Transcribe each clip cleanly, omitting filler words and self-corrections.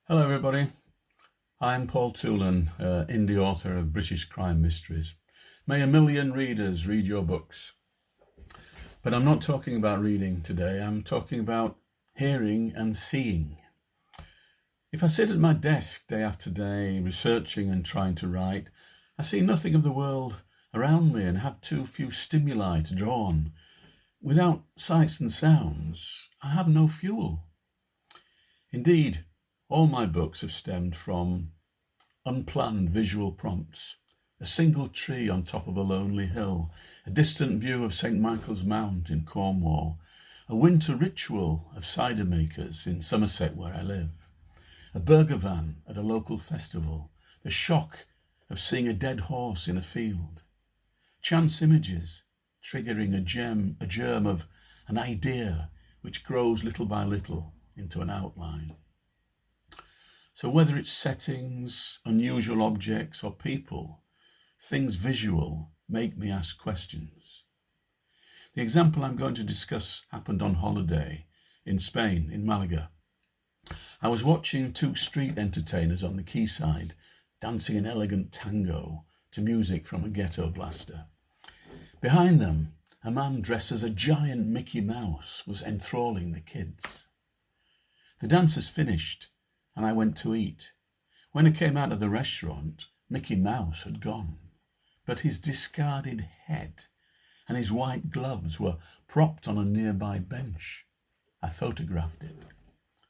Hello everybody, I'm Paul Toolan, indie author of British crime mysteries. May a million readers read your books. But I'm not talking about reading today, I'm talking about hearing and seeing. If I sit at my desk day after day, researching and trying to write, I see nothing of the world around me and have too few stimuli to draw on. Without sights and sounds, I have no fuel. Indeed, all my books have stemmed from unplanned visual prompts. A single tree on top of a lonely hill, a distant view of St. Michael's Mount in Cornwall, a winter ritual of cider makers in Somerset where I live, a burger van at a local festival, the shock of seeing a dead horse in a field, chance images triggering a germ of an idea which grows little by little into an outline. So whether it's settings, unusual objects or people, things visual make me ask questions. The example I'm going to discuss happened on holiday in Spain, in Malaga. I was watching two street entertainers on the quayside dancing an elegant tango to music from a ghetto blaster. Behind them, a man dressed as a giant Mickey Mouse was enthralling the kids. The dancers finished and I went to eat. When I came out of the restaurant, Mickey Mouse had gone, but his discarded head and his white gloves were propped on a nearby bench. I photographed it,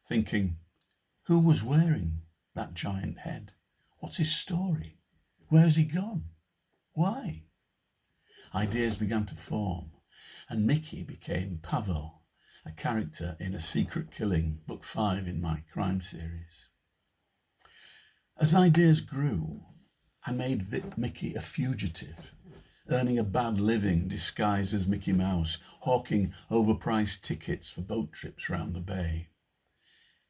thinking, who was wearing that giant head? What's his story? Where has he gone? Why? Ideas began to form, and Mickey became Pavel, a character in A Secret Killing, book 5 in my crime series. As ideas grew, I made Mickey a fugitive, earning a bad living disguised as Mickey Mouse, hawking overpriced tickets for boat trips round the bay.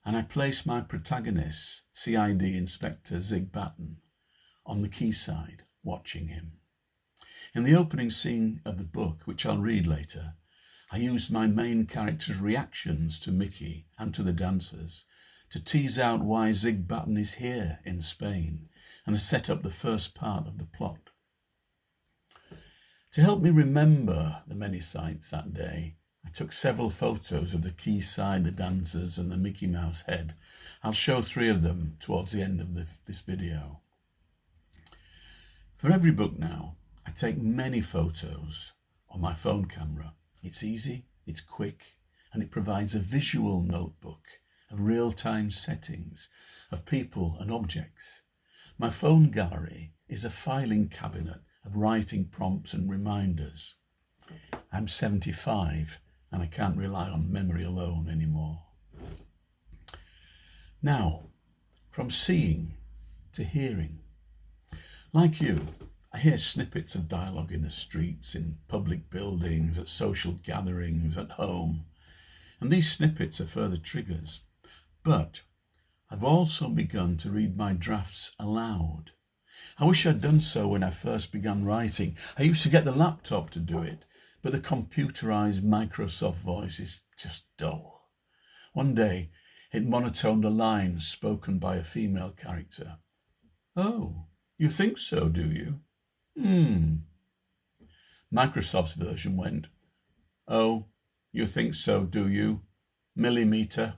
And I placed my protagonist, CID Inspector Zig Batten, on the quayside, watching him. In the opening scene of the book, which I'll read later, I used my main character's reactions to Mickey and to the dancers to tease out why Zig Batten is here in Spain and to set up the first part of the plot. To help me remember the many sights that day, I took several photos of the quayside, the dancers and the Mickey Mouse head. I'll show 3 of them towards the end of this video. For every book now, I take many photos on my phone camera. It's easy, it's quick, and it provides a visual notebook of real-time settings, of people and objects. My phone gallery is a filing cabinet of writing prompts and reminders. I'm 75 and I can't rely on memory alone anymore. Now, from seeing to hearing. Like you, I hear snippets of dialogue in the streets, in public buildings, at social gatherings, at home. And these snippets are further triggers. But I've also begun to read my drafts aloud. I wish I'd done so when I first began writing. I used to get the laptop to do it, but the computerized Microsoft voice is just dull. One day, it monotoned a line spoken by a female character. "Oh, you think so, do you? Microsoft's version went, "Oh, you think so, do you? Millimeter."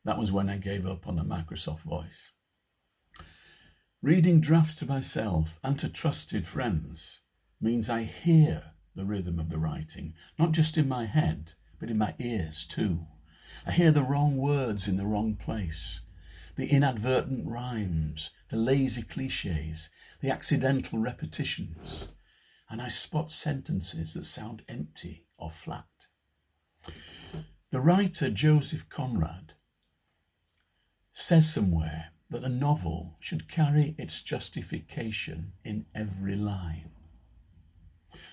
That was when I gave up on the Microsoft voice. Reading drafts to myself and to trusted friends means I hear the rhythm of the writing, not just in my head, but in my ears too. I hear the wrong words in the wrong place, the inadvertent rhymes, the lazy cliches, the accidental repetitions, and I spot sentences that sound empty or flat. The writer Joseph Conrad says somewhere that a novel should carry its justification in every line.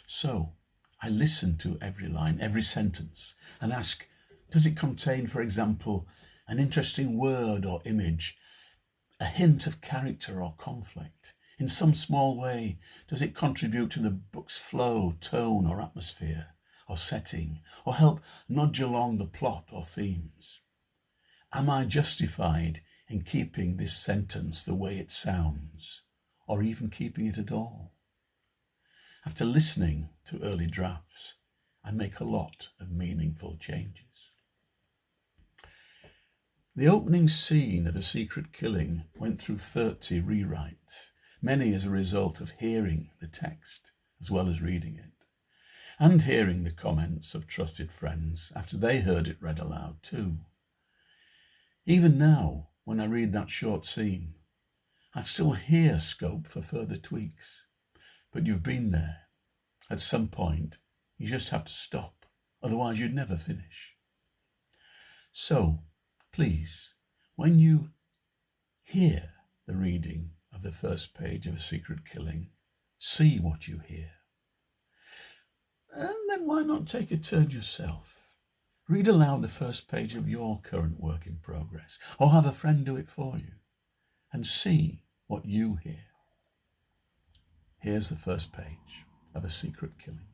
So I listen to every line, every sentence, and ask, does it contain, for example, an interesting word or image, a hint of character or conflict? In some small way, does it contribute to the book's flow, tone or atmosphere or setting, or help nudge along the plot or themes? Am I justified in keeping this sentence the way it sounds, or even keeping it at all. After listening to early drafts, I make a lot of meaningful changes. The opening scene of A Secret Killing went through 30 rewrites, many as a result of hearing the text as well as reading it, and hearing the comments of trusted friends after they heard it read aloud too. Even now, when I read that short scene, I still hear scope for further tweaks, but you've been there. At some point, you just have to stop, otherwise you'd never finish. So, please, when you hear the reading of the first page of A Secret Killing, see what you hear. And then why not take a turn yourself? Read aloud the first page of your current work in progress, or have a friend do it for you, and see what you hear. Here's the first page of A Secret Killing.